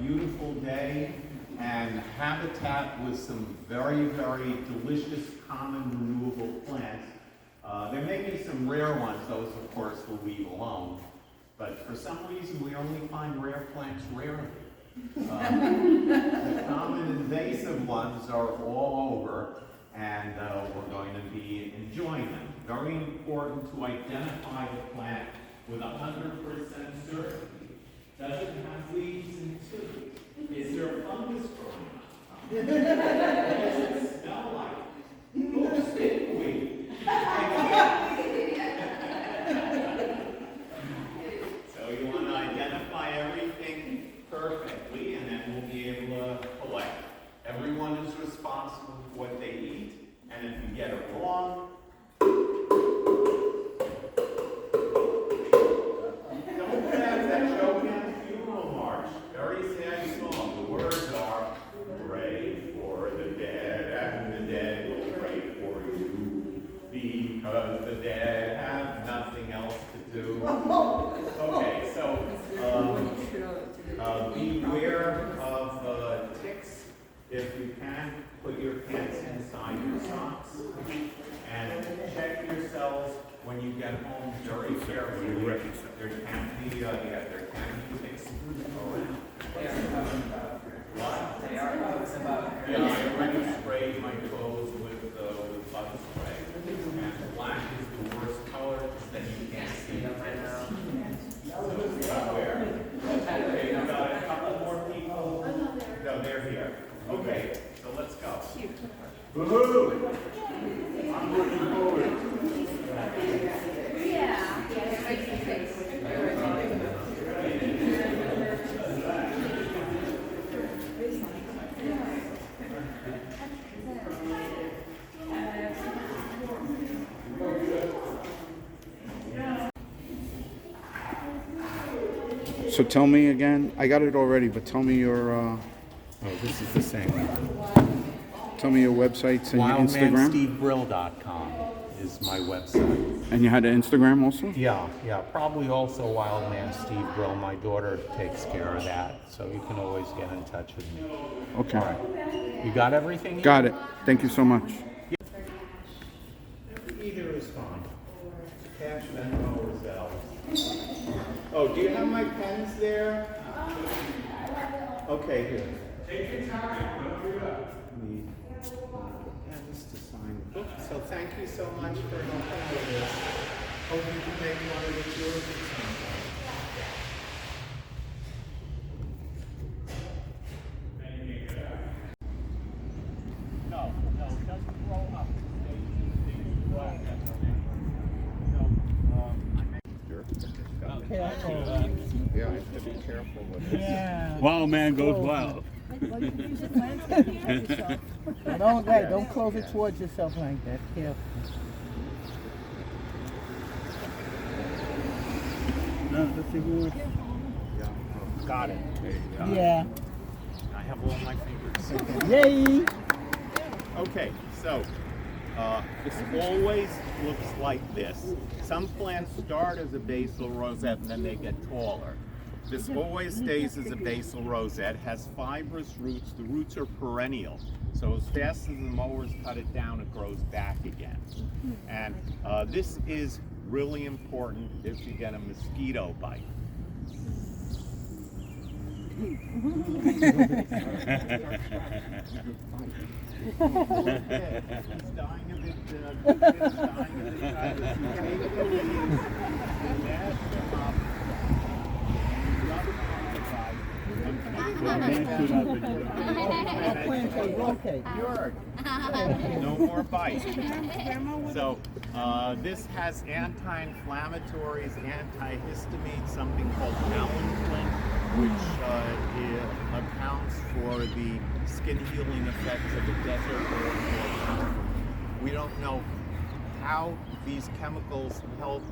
beautiful day and habitat with some very, very delicious common renewable plants. There may be some rare ones, those of course we'll leave alone, but for some reason we only find rare plants rarely. The common invasive ones are all over, and we're going to be enjoying them. Very important to identify the plant with 100% certainty. Does it have leaves and tubes? Is there a fungus growing on top? What does it smell like? Oops, stickweed. So you want to identify everything perfectly, and then we'll be able to collect. Everyone is responsible for what they eat, and if you get it wrong, don't have that joke in the funeral march. Very sad song. The words are, pray for the dead, and the dead will pray for you, because the dead have nothing else to do. Okay, so beware of ticks. If you can, put your pants inside your socks, and check yourselves when you get home very carefully. There can be ticks around. What? They are bugs about. Yeah, I already sprayed my clothes with bug spray. And black is the worst color, then you can't see them right now. So where? Okay, we got a couple more people. No, they're here. Okay, so let's go. Woohoo! I'm looking forward. So tell me again, I got it already, but tell me your, Oh, this is the same. tell me your websites and your Instagram. WildmanSteveBrill.com is my website. And you had an Instagram also? Yeah, probably also Wildman Steve Brill. My daughter takes care of that, so you can always get in touch with me. Okay. All right. You got everything here? Got it. Thank you so much. Either is fine. Cash, Venmo, or Zelle. Oh, do you have my pens there? Okay, here. Take your time. Need pens to sign the book. So thank you so much for helping with this. Hope you can make one of the yours at some point. No, it doesn't grow up. Okay, I know that. Yeah, I have to be careful with this. Yeah. Wild man goes wild. Well, you can use your landscape towards yourself. Don't close it towards yourself like that. Careful. No, that's the word. Yeah, got it. Yeah. I have all my fingers. Yay! Okay, so this always looks like this. Some plants start as a basal rosette and then they get taller. This always stays as a basal rosette, has fibrous roots. The roots are perennial. So as fast as the mowers cut it down, it grows back again. And this is really important if you get a mosquito bite. He's dying a bit, Okay. No more bites. So this has anti-inflammatories, antihistamines, something called allanquin, which accounts for the skin healing effects of a desert or we don't know how these chemicals help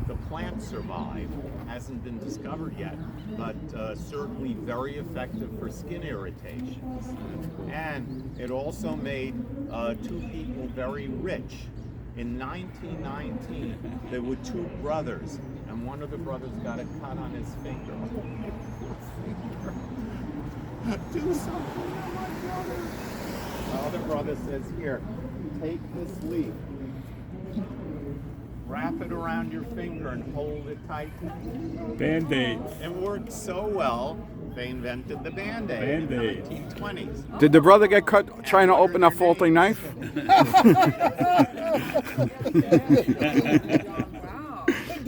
the plant survive. Hasn't been discovered yet, but certainly very effective for skin irritations. And it also made two people very rich. In 1919, there were two brothers, and one of the brothers got a cut on his finger. Do something to my brother. The other brother says, here, take this leaf, wrap it around your finger and hold it tight. Band-aids. It worked so well, they invented the Band-Aid in the Band-Aid. 1920s. Did the brother get cut trying to open a faulty knife?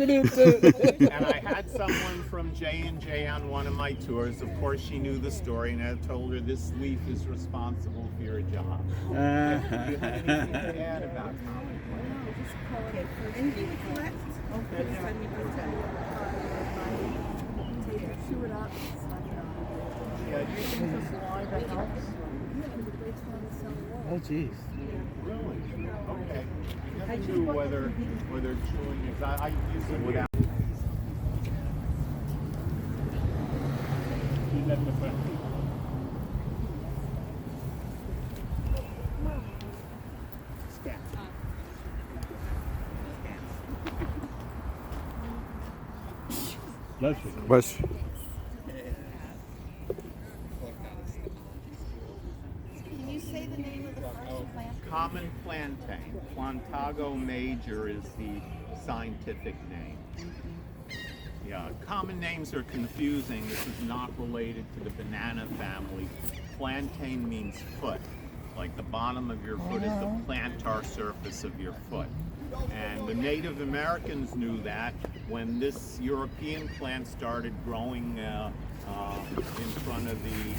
And I had someone from J&J on one of my tours. Of course, she knew the story, and I told her this leaf is responsible for your job. Do you have anything to add about common plant? Yeah, do you think the saliva helps? Oh, jeez. Really? Okay. Never knew whether chewing is. I use it without. Bless you. Was Can you say the name of the first plant? Common plantain. Plantago major is the scientific name. Yeah, common names are confusing. This is not related to the banana family. Plantain means foot. Like the bottom of your foot is the plantar surface of your foot. And the Native Americans knew that when this European plant started growing in front of the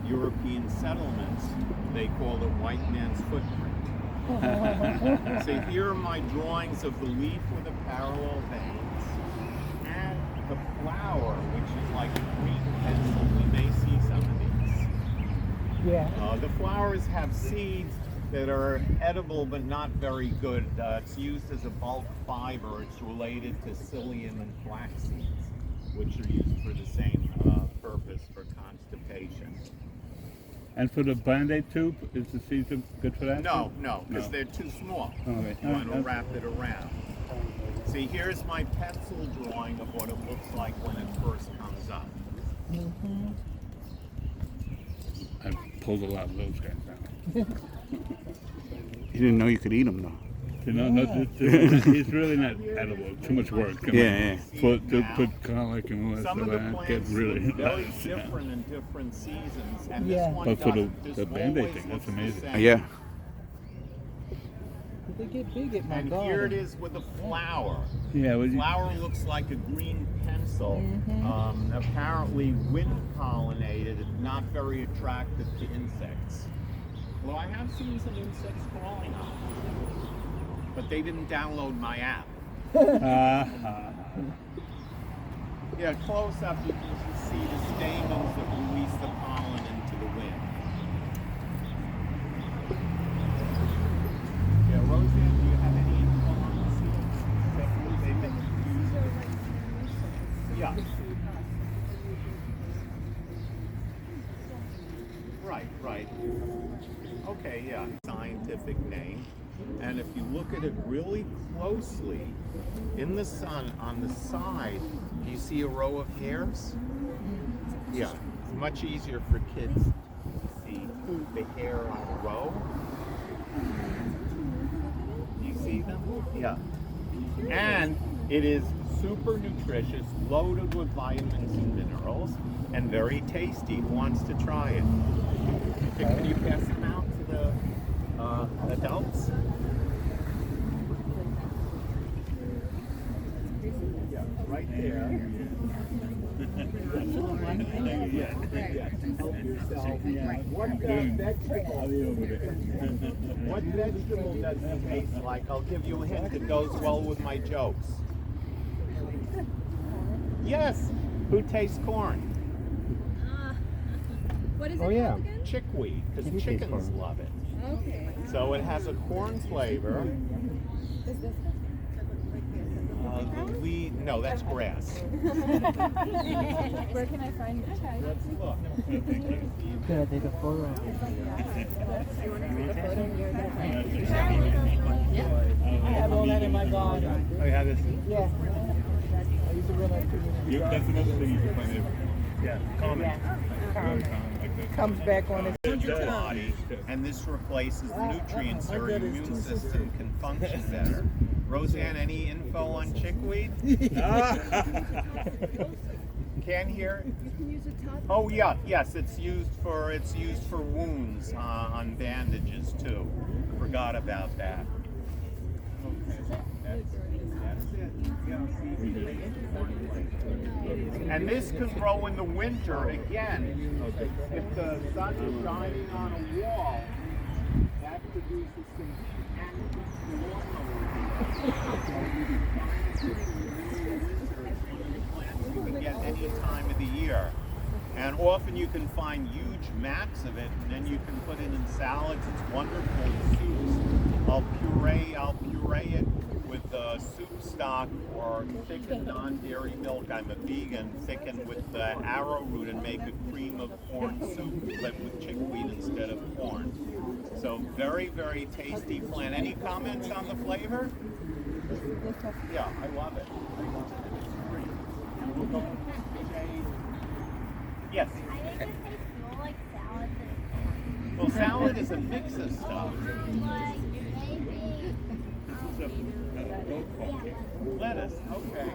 European settlements, they called it white man's footprint. So here are my drawings of the leaf with the parallel veins and the flower, which is like a green pencil. We may see some of these. Yeah. The flowers have seeds that are edible but not very good. It's used as a bulk fiber. It's related to psyllium and flax seeds, which are used for the same purpose for constipation. And for the Band-Aid tube, is the seed good for that? No, because No. they're too small. Okay. You want to wrap it around. See, here's my pencil drawing of what it looks like when it first comes up. I pulled a lot of those guys out. you didn't know you could eat them though. You know, it's really not edible. Too much work. I mean, Yeah. To put garlic and all that Some of stuff the out, plants get really look very nice. different in different seasons, and Yeah. this one But for doesn't. This the Band-Aid always thing, that's looks the amazing. same. Yeah. They get big at my And garden. here it is with a flower. Yeah, well, Flower looks like a green pencil. Apparently wind pollinated, not very attractive to insects. Well, I have seen some insects crawling on it, but they didn't download my app. Yeah, close up you can see the stamens that release the pollen into the wind. Yeah, Roseanne, do you have any info on the seeds? They've been used. Yeah. Right. Okay, yeah, scientific name. And if you look at it really closely, in the sun, on the side, do you see a row of hairs? Yeah, it's much easier for kids to see the hair on a row. Do you see them? Yeah. And it is super nutritious, loaded with vitamins and minerals, and very tasty. Who wants to try it? Can you pass them out to the adults? Yeah, right there. Help yourself. What vegetable does it taste like? I'll give you a hint. It goes well with my jokes. Yes. Who tastes corn? What is it Oh, yeah. called again? Chickweed, because chickens love it. Okay. So it has a corn flavor. Is this The weed, no, that's grass. Where can I find it? Let's look. Can I take a photo? I have all that in my garden. I had this. Yeah. I used to run up to That's another thing you can find everywhere. Yeah, common. Yeah. Very common, like this. Comes back on its in your body, and this replaces the nutrients so your immune system can function better. Roseanne, any info on chickweed? Can't hear? Oh yeah, yes, it's used for wounds on bandages too. Forgot about that. Okay, that's it. And this can grow in the winter again. If the sun is shining on a wall, that produces some heat and keeps the warm. You can get any time of the year. And often you can find huge mats of it, and then you can put it in salads. It's wonderful in soups. I'll puree it with soup stock or thickened non-dairy milk. I'm a vegan. Thicken with arrowroot and make a cream of corn soup, but with chickweed instead of corn. So very, very tasty plant. Any comments on the flavor? Yeah, I love it. It's great. And we'll go to shade. Yes. I think it tastes more like salad than Well, salad is a mix of stuff. like maybe. Lettuce, okay.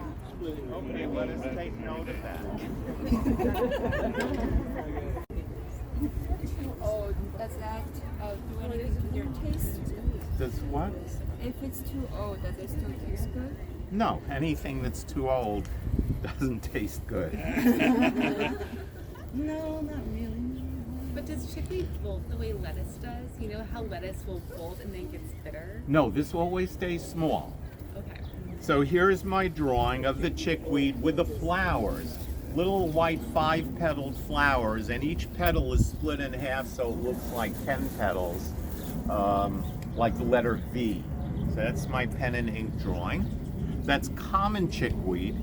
Okay, let us take note of that. Oh, does that do anything to your taste? Does what? If it's too old, does it still taste good? No, anything that's too old doesn't taste good. No, not really. But does chickweed bolt the way lettuce does? You know how lettuce will bolt and then gets bitter? No, this always stays small. Okay. So here's my drawing of the chickweed with the flowers. Little white 5-petaled flowers, and each petal is split in half so it looks like 10 petals, like the letter V. So that's my pen and ink drawing. That's common chickweed.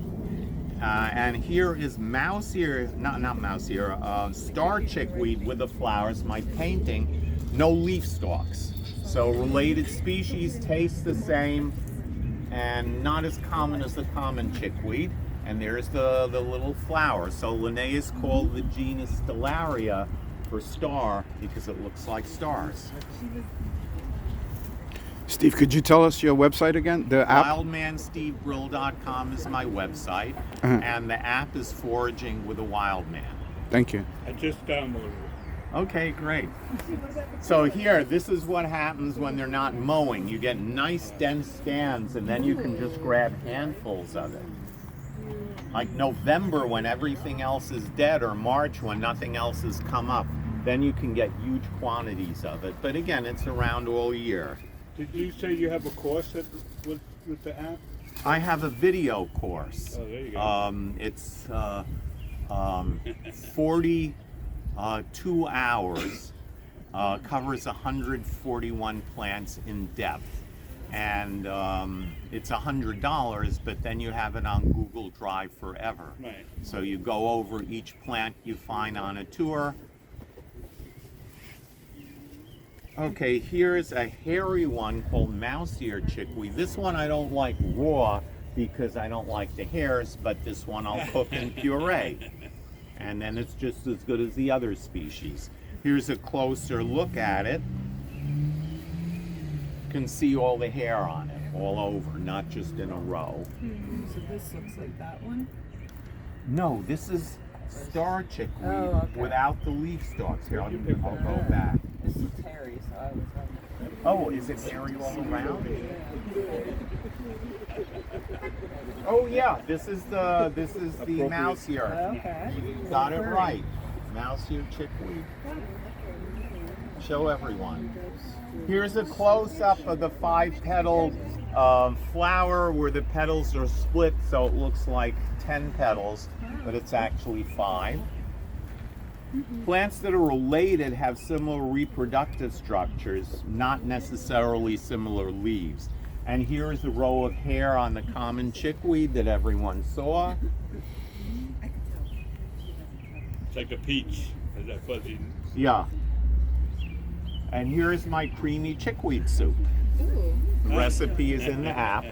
And here is star chickweed with the flowers, my painting, no leaf stalks. So related species, taste the same, and not as common as the common chickweed. And there's the little flower. So Linnaeus called the genus Stellaria for star because it looks like stars. Steve, could you tell us your website again? The app? WildmanSteveBrill.com is my website, and the app is Foraging with a Wildman. Thank you. I just downloaded it. Okay, great. So here, this is what happens when they're not mowing. You get nice dense stands, and then you can just grab handfuls of it. Like November when everything else is dead, or March when nothing else has come up, then you can get huge quantities of it. But again, it's around all year. Did you say you have a course with the app? I have a video course. Oh, there you go. It's 42 hours, covers 141 plants in depth. And it's $100, but then you have it on Google Drive forever. Right. So you go over each plant you find on a tour. Okay, here's a hairy one called mouse ear chickweed. This one I don't like raw because I don't like the hairs, but this one I'll cook in puree. And then it's just as good as the other species. Here's a closer look at it. You can see all the hair on it, all over, not just in a row. So this looks like that one. No, this is star chickweed Oh, okay. without the leaf stalks. Here, I'll go back. This is hairy, so I was wondering. Oh, is it hairy all around? Oh yeah, this is the mouse ear. Okay. You got it right. Mouse ear chickweed. Show everyone. Here's a close-up of the 5-petaled flower where the petals are split, so it looks like 10 petals, but it's actually 5. Plants that are related have similar reproductive structures, not necessarily similar leaves. And here is a row of hair on the common chickweed that everyone saw. It's like a peach. Is that fuzzy? Yeah. And here's my creamy chickweed soup. The recipe is in the app.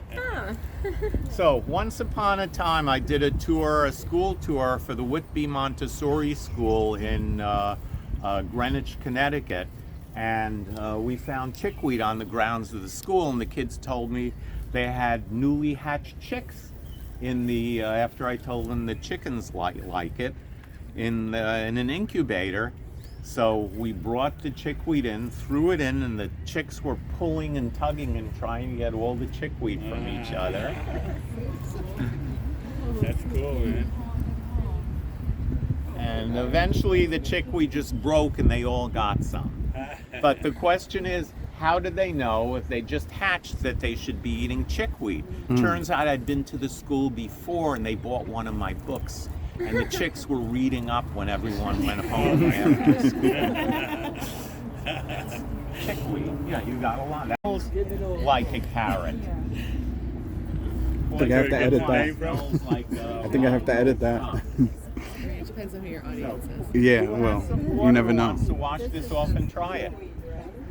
So once upon a time, I did a school tour for the Whitby Montessori School in Greenwich, Connecticut, and we found chickweed on the grounds of the school, and the kids told me they had newly hatched chicks in the after I told them the chickens like it in an incubator. So we brought the chickweed in, threw it in, and the chicks were pulling and tugging and trying to get all the chickweed from each other. That's cool, man. And eventually the chickweed just broke and they all got some. But the question is, how did they know if they just hatched that they should be eating chickweed? Turns out I'd been to the school before and they bought one of my books. And the chicks were reading up when everyone went home after school. Chickweed, yeah, you got a lot. That was like a carrot. I think I have to edit that. I think I have to edit that. It depends on who your audience is. Yeah, well, you never know. Wants to wash this off and try it.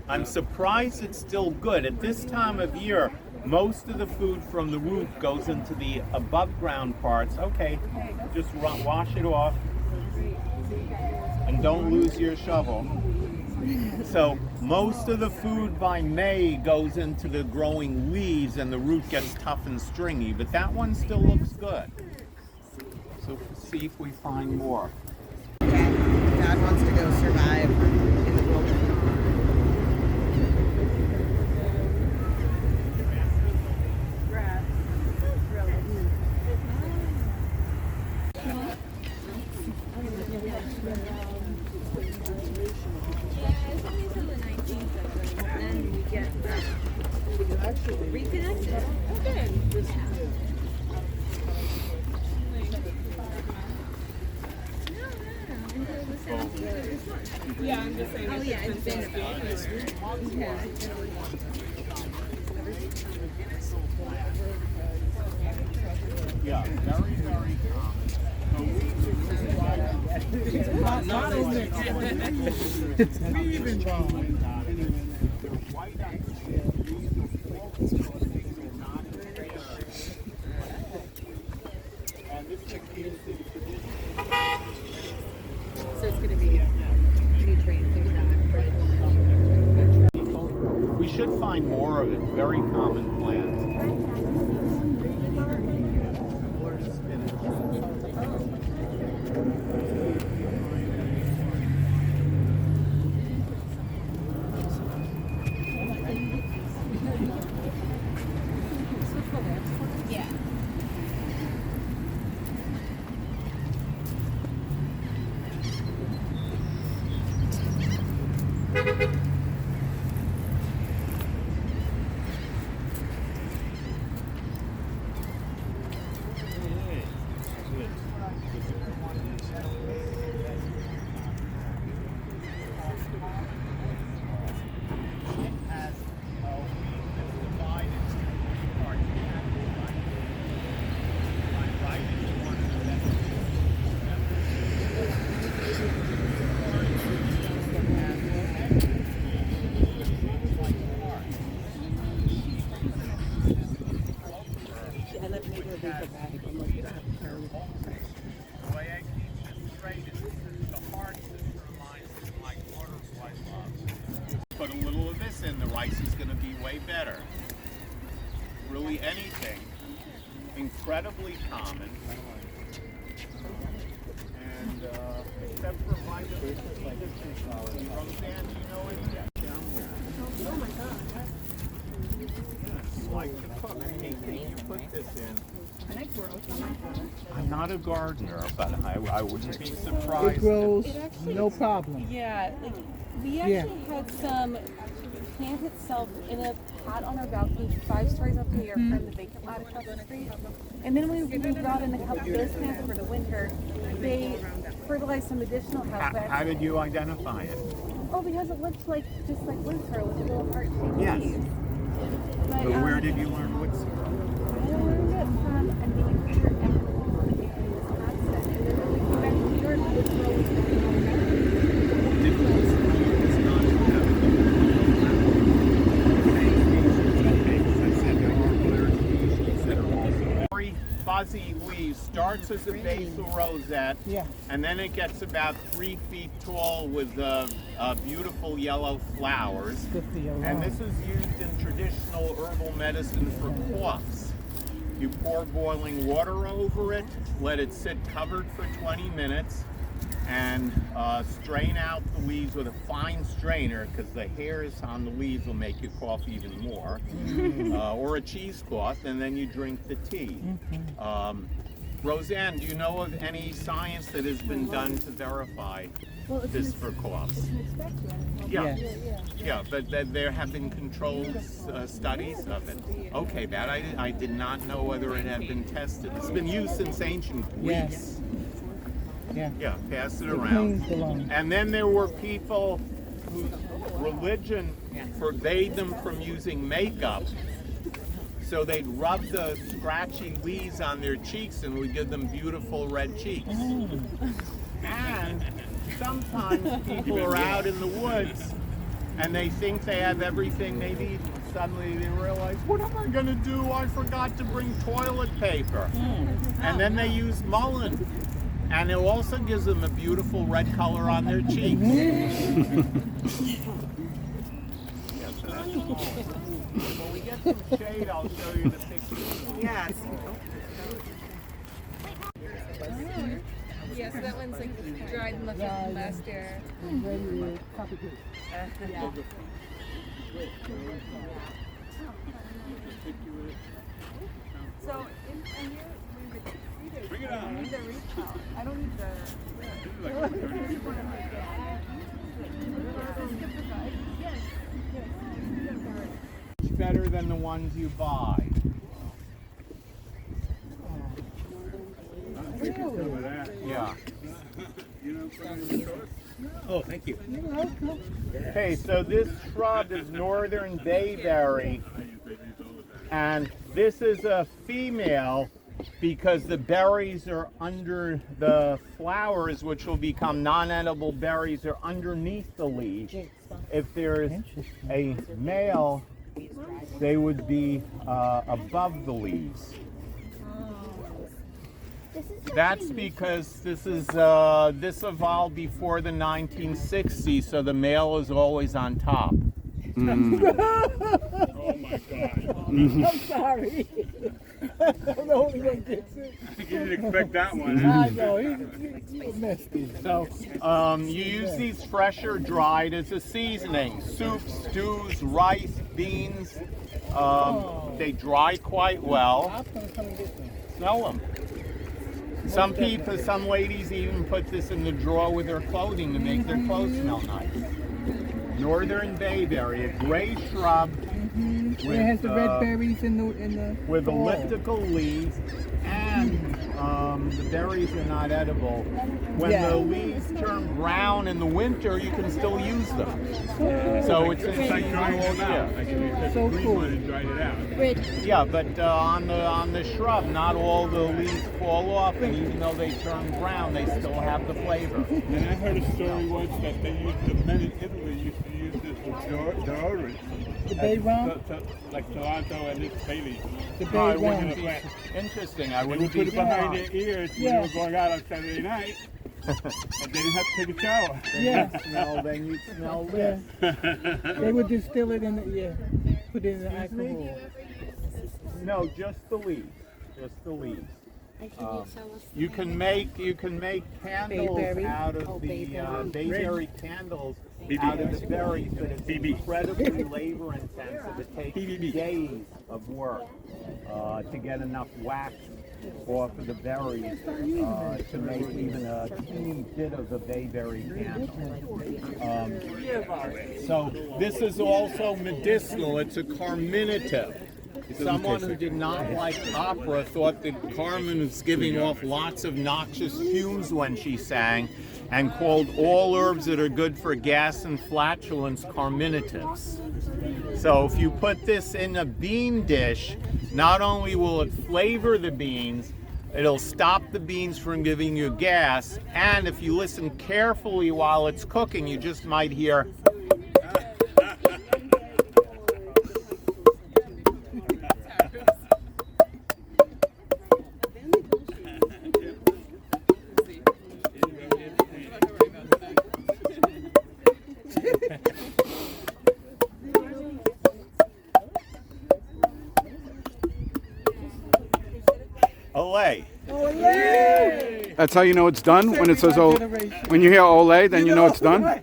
I'm surprised it's still good. At this time of year, most of the food from the root goes into the above ground parts. Okay, just wash it off and don't lose your shovel. So most of the food by May goes into the growing leaves and the root gets tough and stringy, but that one still looks good. So see if we find more. God wants to go survive in the wilderness. Reconnected. Oh, good. Yeah, I'm just saying. Oh, yeah, it's been a bit. Yeah. Yeah, very, very So it's going to be nutrients and that. We should find more of it. Very common plant. Yeah. The way I keep this straight is the heart system reminds me of like butterfly love. Put a little of this in, the rice is going to be way better. Really anything. Incredibly common. And except for vitamin C, Roseanne, do you know it? Down here. Oh my God. You like to cook. Hey, can you put this in? I'm not a gardener, but I wouldn't be surprised. It grows, It actually- no problem. Yeah, like we actually had some plant itself in a pot on our balcony 5 stories up in the air from the vacant lot across the street. And then when we brought in a couple of those plants for the winter, they fertilized some additional house plants. How did you identify it? Oh, because it looked like just like wood sorrel with a little heart-shaped Yes. leaves. But where did you learn wood sorrel? I learned it from a nature in Wisconsin, and then when we came back to New York, wood sorrel was It's not this is a basal rosette, Yeah. and then it gets about 3 feet tall with beautiful yellow flowers. Good for your And lawn. this is used in traditional herbal medicine for coughs. You pour boiling water over it, let it sit covered for 20 minutes, and strain out the leaves with a fine strainer, because the hairs on the leaves will make you cough even more, or a cheesecloth, and then you drink the tea. Roseanne, do you know of any science that has been done to verify this for coughs? Yeah, yeah, but there have been controlled studies of it. Okay, that I did not know whether it had been tested. It's been used since ancient Greece. Yes. Yeah. Yeah, pass it It around. cleans the lungs. And then there were people whose religion forbade them from using makeup, so they'd rub the scratchy leaves on their cheeks and would give them beautiful red cheeks. And sometimes people are out in the woods and they think they have everything they need. Suddenly they realize, what am I going to do? I forgot to bring toilet paper. And then they use mullein. And it also gives them a beautiful red color on their cheeks. When we get some shade, I'll show you the pictures. Yes. Yeah, so that one's like dried and left from last year. So, in here, Bring it on. I need the reach out. I don't need the. Much better than the ones you buy. Yeah. Oh, thank you. Okay, so this shrub is northern bayberry, and this is a female because the berries are under the flowers, which will become non-edible berries, are underneath the leaf. If there's a male, they would be above the leaves. That's because this evolved before the 1960s, so the male is always on top. Oh my God. I'm sorry. I don't know who gonna get sick. You didn't expect that one. I know, he's nasty. So you use these fresh or dried as a seasoning. Soups, stews, rice, beans. They dry quite well. I'm gonna come and get them. Smell them. Some people, some ladies even put this in the drawer with their clothing to make their clothes smell nice. Northern bayberry, a gray shrub It has the red berries in the with fall. elliptical leaves, and the berries are not edible. When Yeah. the leaves turn brown in the winter, you can still use them. So it's It's like drying them out. Like if you took So the green cool. one and dried it out. Yeah, but on the shrub, not all the leaves fall off, and even though they turn brown, they still have the flavor. And I heard a story once that they used, the men in Italy used to use this for deodorant. The bay rum? Like Toronto and this Bailey. The Oh, bay it wouldn't rum. be interesting. I They would wouldn't put be it behind their ears when Yeah. they were going out on Saturday night. And they didn't have to take a shower. Yeah. smell. Then you smell Yeah. this. They would distill it in the, put it in the Excuse me? alcohol. No, just the leaves. Just the leaves. You can make candles Bayberry. out of the bayberry candles out of the berries, but it's BB. incredibly labor intensive. It takes BBB. days of work to get enough wax off of the berries to make even a teeny bit of the bayberry candle. So this is also medicinal. It's a carminative. Someone who did not like opera thought that Carmen was giving off lots of noxious fumes when she sang, and called all herbs that are good for gas and flatulence carminatives. So if you put this in a bean dish, not only will it flavor the beans, it'll stop the beans from giving you gas, and if you listen carefully while it's cooking, you just might hear That's how you know it's done? When it says, oh, when you hear Olay, then you know it's done? The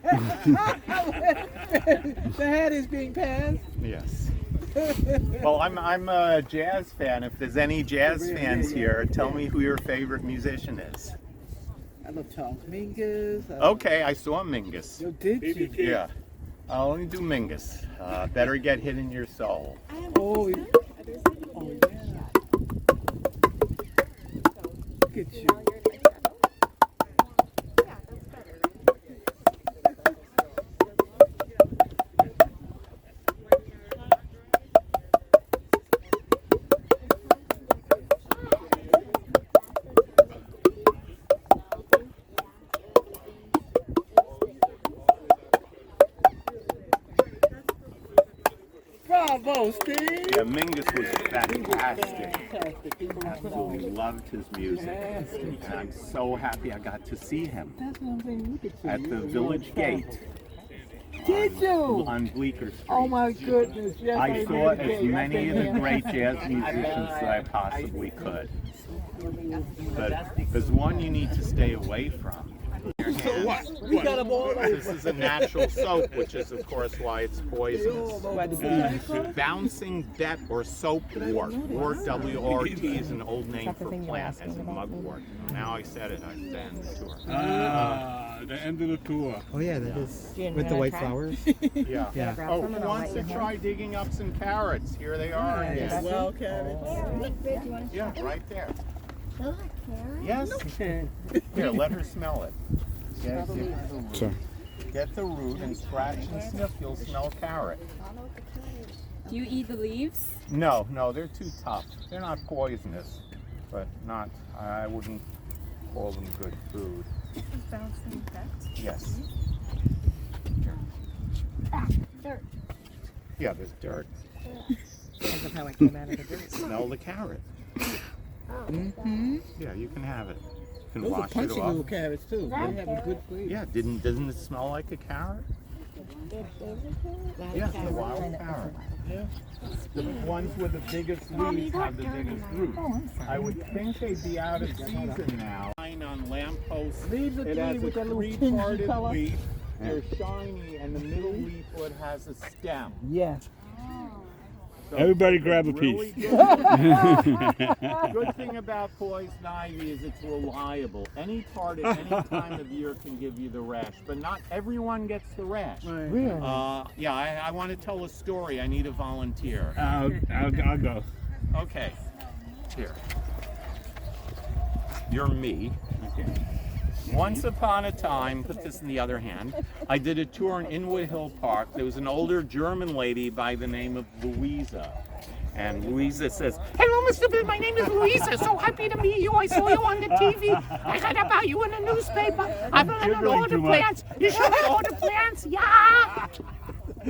hat is being passed. Yes. Well, I'm a jazz fan. If there's any jazz fans here, tell me who your favorite musician is. I love Charles Mingus. Okay, I saw Mingus. Yo, did you? Yeah. I'll only do Mingus. Better Get Hit in Your Soul. Oh, yeah. Look at you. Bravo, Steve. Yeah, Mingus was fantastic. Absolutely loved his music. And I'm so happy I got to see him That's what I'm saying. Look at you. at You the were Village Gate Did you? on Bleecker Street. Oh my goodness. Yes, I saw did. as I've many been of the there. great jazz musicians that I possibly could. But there's one you need to stay away from. We got them all This is a natural soap, which is of course why it's poisonous. Bouncing bet or soapwort. Wort, W-R-T, is an old name for plant, as in mugwort. Now I said it, I stand the tour. The end of the tour. Oh yeah, that is with the white flowers. Yeah. Yeah. Oh, who wants to try digging up some carrots? Here they are again. Well, carrots. Yeah, right there. Those are carrots? Yes. Here, let her smell it. Get Sorry. the root and scratch and sniff. You'll smell carrot. Do you eat the leaves? No, they're too tough. They're not poisonous, but not. I wouldn't call them good food. Bouncing bet. Yes. Dirt. Yeah, there's dirt. Because of how I came out of the dirt. Smell the carrot. Mm-hmm. Yeah, you can have it. You can Those are wash it punchy little off. carrots too. They have a good flavor. Yeah, doesn't it smell like a carrot? Yes, the wild carrot. Yeah. The ones with the biggest leaves have the biggest roots. I would think they'd be out of season now. On lampposts, Leaves are it green has with a that little tingy three-parted color. leaf. They're shiny, and the middle leaflet has a stem. Yeah. So Everybody grab a really piece. Good thing about poison ivy is it's reliable. Any part at any time of year can give you the rash, but not everyone gets the rash. Right. Really? Yeah, I want to tell a story. I need a volunteer. I'll go. Okay, here. You're me. Once upon a time, put this in the other hand, I did a tour in Inwood Hill Park. There was an older German lady by the name of Louisa. And Louisa says, "Hello, Mr. Bill, my name is Louisa. So happy to meet you. I saw you on the TV. I read about you in the newspaper. I've learned all the plants. You show me all the plants? Yeah."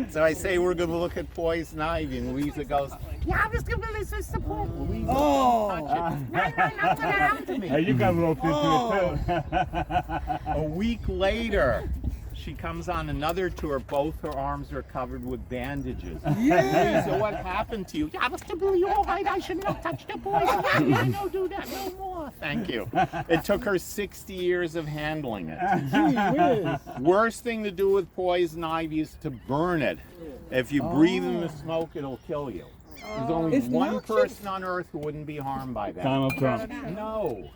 So I say, we're going to look at poison ivy. And Louisa goes, "Yeah, Mr. Bill, this is the point." Louisa, Oh. touch it. No, not gonna happen to me. Hey, you got roped into it too. A week later, she comes on another tour. Both her arms are covered with bandages. Yeah. So what happened to you? Yeah, Mr. Bill, you're all right. I should not touch the poison. Yeah, no, do that no more. Thank you. It took her 60 years of handling it. Gee whiz. Worst thing to do with poison ivy is to burn it. If you breathe in the smoke, it'll kill you. There's only It's one not person on earth who wouldn't be harmed by that. Donald Trump. No.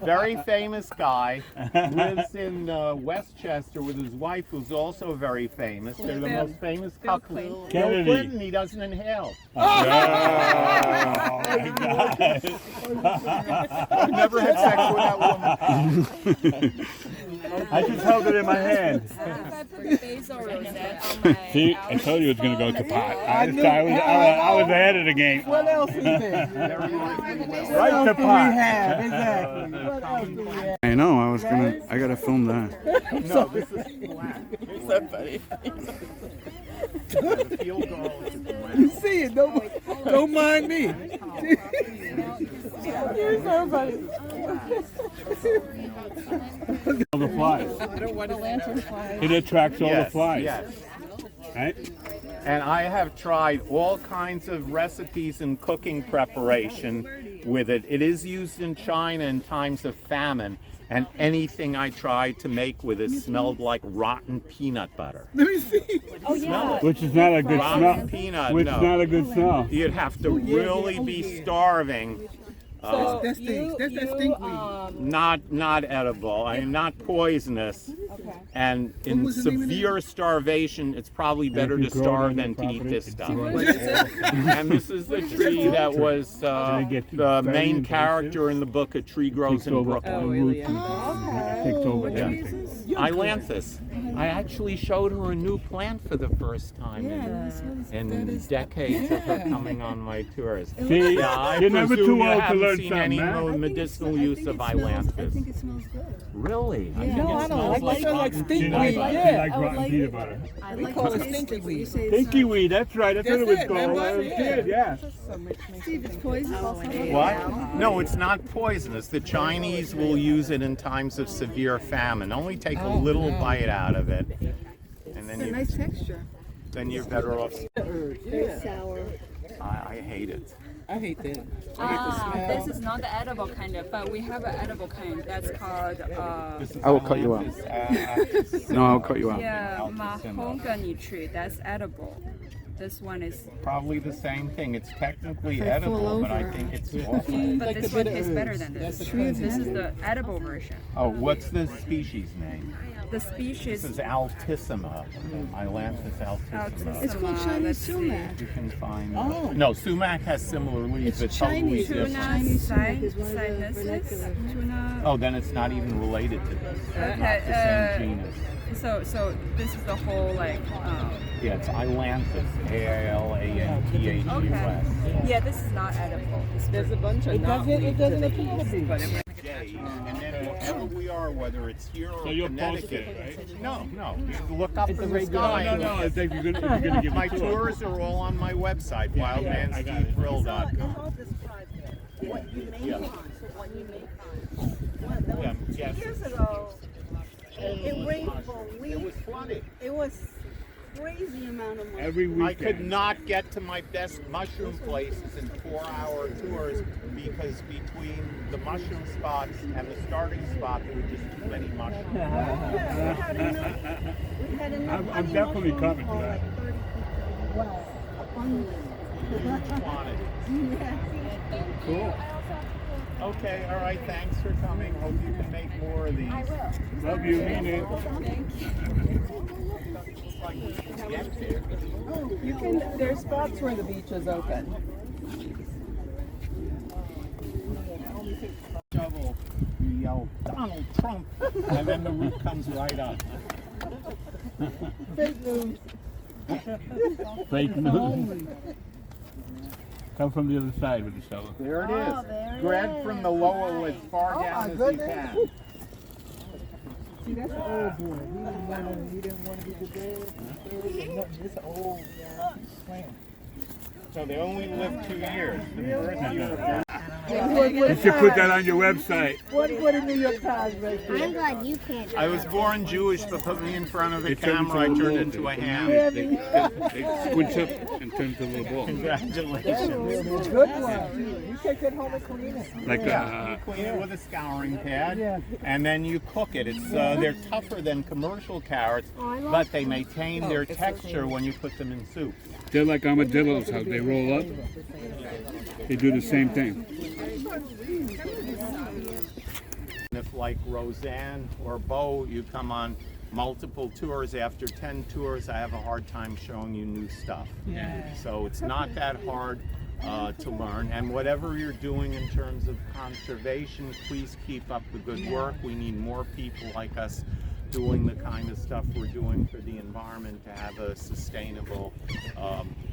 Very famous guy. Lives in Westchester with his wife, who's also very famous. They're the most famous couple. Bill Kennedy. Clinton, he doesn't inhale. Oh, my God. I've never had sex with that woman. I just held it in my hand. I put the basil rosette on my See, I told you it was going to go to pot. I knew- I was ahead of the game. What else is there? Very likely will. What Right else to do we pot. have? Exactly. What else do we have? I know, I gotta film that. No, this is black. It's so funny. The field goal is black. You see it? Don't mind me. You're so funny. All the flies. It attracts all the flies. Yes. Right? And I have tried all kinds of recipes and cooking preparation with it. It is used in China in times of famine, and anything I tried to make with it smelled like rotten peanut butter. Let me see. Oh yeah. Which is not a good Rotten smell. peanut, Which no. is not a good smell. You'd have to really be starving. So That stinks. That's that stinkweed. Not edible. I mean, not poisonous. Okay. And in was the name of it? severe starvation, it's probably better if you to grow it starve on your than to eat property, this it's stuff. growing. And this is the tree that was they get too the fatty main and character in the book A Tree Grows Takes in over Brooklyn. all roots and takes over everything. Ilanthus. I actually showed her a new plant for the first time in decades of her coming on my tours. See, Yeah, I you're never presume too you old to haven't learn seen something, any man. medicinal use of Ilanthus. I think it smells good. Really? I think No, it I don't smells like it. It like She stinkweed. likes Yeah. rotten peanut butter. I We like call the it taste of stinky it. You weed. say it's Stinky weed, that's right. That's what it was That's it, called when I remember? was a kid, yeah. Steve, it's poison. What? No, it's not poisonous. The Chinese will use it in times of severe famine. Only take a little bite out of it, and then It's a nice texture. you're better off. Very sour. I hate it. I hate that. This is not the edible kind of, but we have an edible kind that's called I will cut you out. No, I'll cut you out. mahogany tree. That's edible. This one is, Probably the same thing. It's technically If I fall edible, but I over. think it's awful. but this one tastes better than this. This is the edible version. Oh, what's the species name? The This species is Altissima. Ilanthus altissima. It's called Chinese sumac. You can find. Oh. No, sumac has similar leaves, It's but totally Chinese. different. tuna Chinese sumac is one of the sinuses. vernacular. Tuna. Oh, then it's not even related to this. It's not Okay, the same genus. So this is the whole like. Yeah, it's Ilanthus. Alanthus. Okay. Yeah, this is not edible. There's a bunch of It doesn't appear to be. Days, and then wherever we are, whether it's here or So you'll post Connecticut, it, no, you look up in the No, sky. no, if you're gonna give My me a tour. tours are all on my website, wildmanstevebrill.com. What you make Yeah. on. What you make on. Yeah, yes. Years ago, it rained for It weeks. was flooded. It was crazy amount of money. Every weekend. I could not get to my best mushroom places in 4-hour tours because between the mushroom spots and the starting spot, there were just too many mushrooms. We had enough I'm honey definitely mushrooms coming for to that. like 30 people. Wow. Abundant. Huge quantities. Yeah. Cool. Okay, all right, thanks for coming. Hope you can make more of these. Love you, mean it. You can. There's spots where the beach is open. Shovel, you yell, Donald Trump, and then the root comes right up. Fake news. Fake news. Come from the other side with the shovel. There it Oh, is. there it Grab is. from the lower as far Oh, down my as you goodness. can. See, that's an old boy. He didn't want to get the dead. It's an old plant. So they only live 2 years. The first year. You should put that on your website. What in New York Times right there? I'm glad you can't. I was born Jewish, but put me in front of the They turn camera, I into a turned bull. into a ham. They squinch up and turn into a little ball. Congratulations. Good one. You take it home and clean it. Like You clean it with a scouring pad, Yeah. and then you cook it. It's they're tougher than commercial carrots, but they maintain their texture when you put them in soup. they're like armadillos, how they roll up. They do the same thing. If like Roseanne or Bo, you come on multiple tours, after 10 tours, I have a hard time showing you new stuff. So it's not that hard to learn. And whatever you're doing in terms of conservation, please keep up the good work. We need more people like us doing the kind of stuff we're doing for the environment to have a sustainable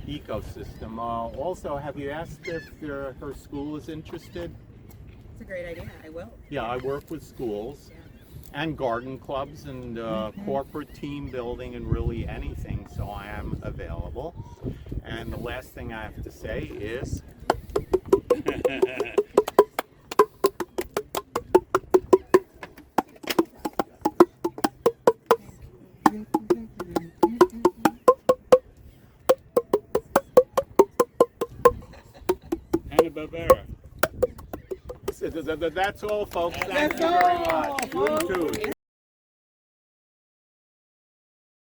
ecosystem. Also, have you asked if her school is interested? It's a great idea. I will. Yeah, I work with schools and garden clubs and corporate team building and really anything, so I am available. And the last thing I have to say is Hanna-Barbera. That's all, folks. Thank That's you very all, much. folks. You too.